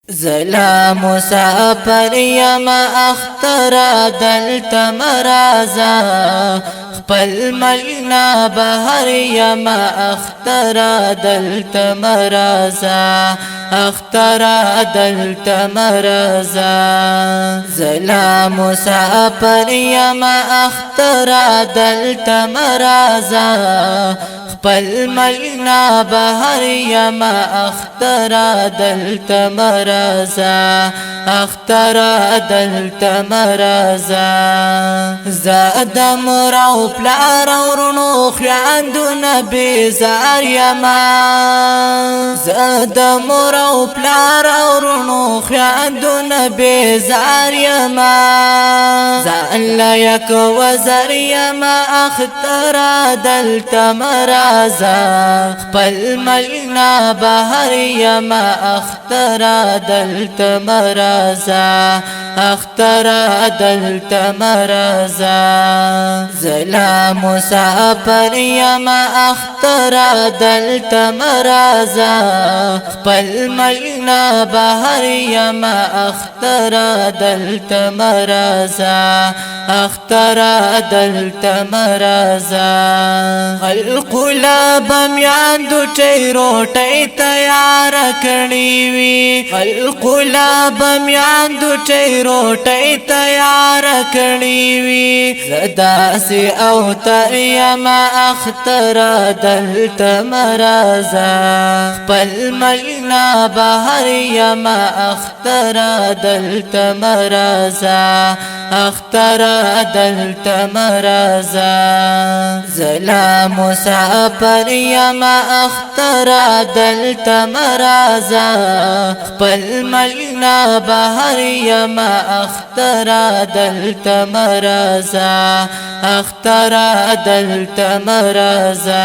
زلا مسافر یما اخترا دلتا مرازا خپل ملنا بهر یما اخترا دلتا مرازا اخترا دلتا مرازا زلا مسافر یما اخترا دلتا مرازا خپل ملنا بهر یما اخترا دلتا مرازا اخترا دلتا مرازا زاد مرو پلار ورنو خیاندون بیزار یما زاد مرو پلار ورنو خیاندون بیزار یما زان لیک وزر یما اخترا دلتا مرازا خپل ملنا بهر یما اخترا دلتا مرازا اخترا دلتا مرازا زلا مسافر یما اخترا دلتا مرازا خپل ملنا بهر یما اخترا دلتا مرازا اخترا دلتا مرازا خلق لبم یاندو چی روٹی تیار کړی وی خلق لبم یاندو چی روٹی تیار کړی وی زدا سی او تیما اخترا دلتا مرازا خپل ملنا بهر یما اخترا دلتا مرازا اخترا دلتا مرازا زلا مسافر یما اخترا دلتا مرازا خپل ملنا بهر یما اخترا دلتا مرازا اخترا دلتا مرازا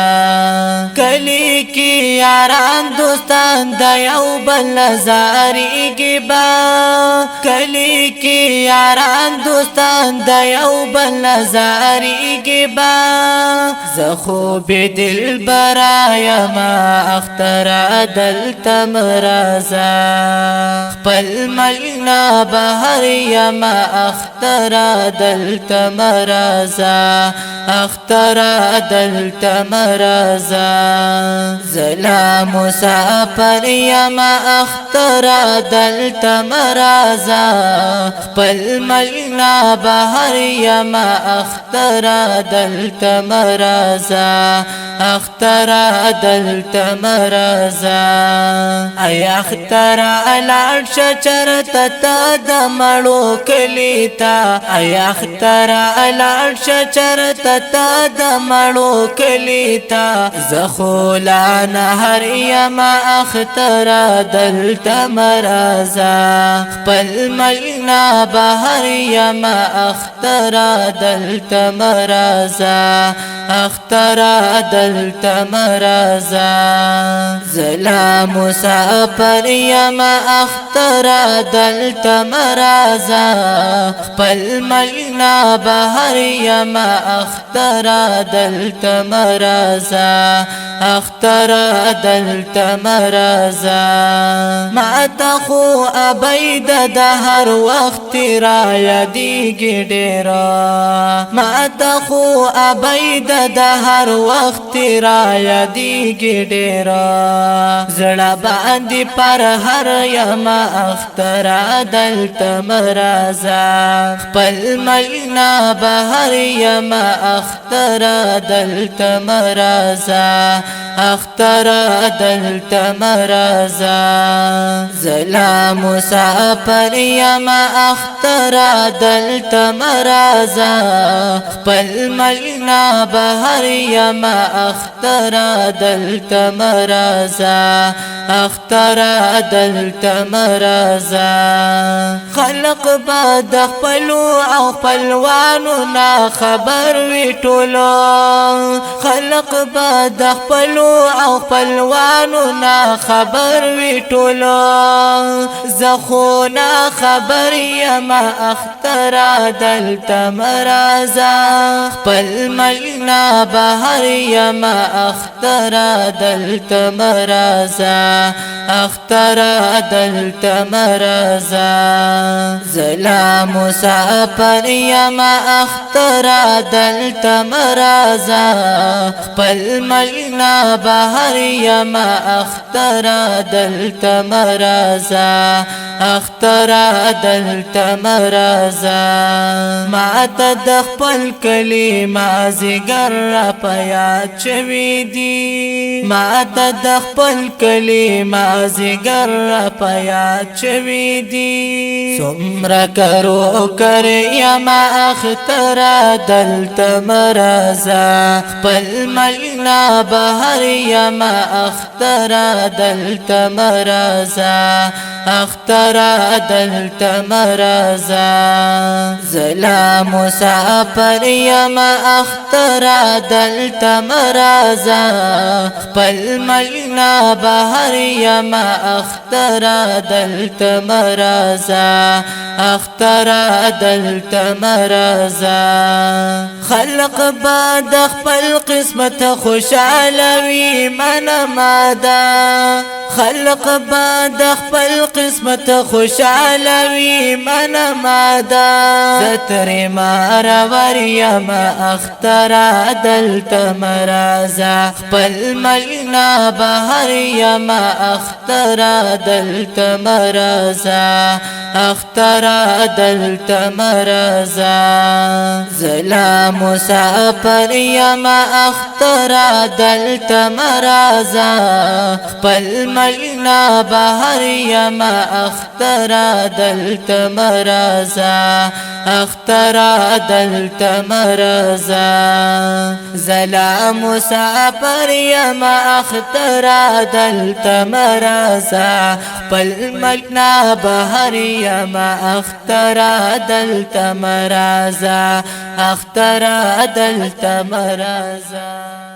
کلی کی یاران دوستان د یو بل زاریږي با کلی کی یاران دوستان د یو بل زاریږي با زخو بدل برایا ما اخترا دلتا مرازا خپل ملنا بهر یما اخترا دلتا مرازا اخترا دلتا مرازا زلا مسافر یما اخترا دلتا مرازا خپل ملنا بهر یما اخترا دلتا مرازا اخترا دلتا مرازا ای اخترا العرش چرتا تا دمړو کلیتا ای اخترا العرش چرتا تا دمړو کلیتا زخولا نهر یما اخترا دلتا مرازا خپل ملنا بهر یما اخترا دلتا مرازا اخترا دلتا مرازا زلا مسافر یما اخترا دلتا مرازا خپل ملنا بهر یما اخترا دلتا مرازا اخترا دلتا مرازا ما تخو ابید د هر وخت را یادیږي ډیرا ما تخو ابید د هر وخت را یادیږي ډیرا زړه باندې پر هر یما اخترا دلتا مرازا خپل ملنا بهر یما اخترا دلتا مرازا اخترا دلتا مرازا زلا مسافر یما اخترا دلتا مرازا خپل ملنا بهر یما اخترا دلتا مرازا اخترا دلتا مرازا خلق بعد خپلو او خپلوانو نا خبر وی ټولو خلق با د خپلو او خپلوانو نا خبر وی ټولو زخونا خبر یما اخترا دلتا مرازا خپل ملنا بهر یما اخترا دلتا مرازا اخترا دلتا مرازا زلا مسافر یما اخترا دلتا مرازا خپل ملنا بهر یما اخترا دلتا مرازا اخترا دلتا مرازا ما د خپل کلی مازیګر را پیاد چوي دي ما د خپل کلی مازیګر را پیاد چوي دي څومره کرو کر یما اخترا دلتا مرازا خپل ملنا بهر یما اخترا دلتا مرازا اخترا دلتا مرازا زلا مسافر یما اخترا دلتا مرازا خپل ملنا بهر یما اخترا دلتا مرازا اخترا دلتا مرازا خلق با د خپل قسمت خوشالوي من مادا خلق با د خپل قسمت خوشالوي من مادا ستر مار وریم اخترا دلتا مرازا خپل ملنا بهر یم اخترا دلتا مرازا اخترا دلتا مرازا زلا مسافر یم اخترا دلتا مرازا خپل ملنا بهر یم اخترا دلتا مرازا اخترا دلتا مرازا زلا مسافر یم اخترا دلتا مرازا خپل ملنا بهر یم اخترا دلتا مرازا اخترا دلتا مرازا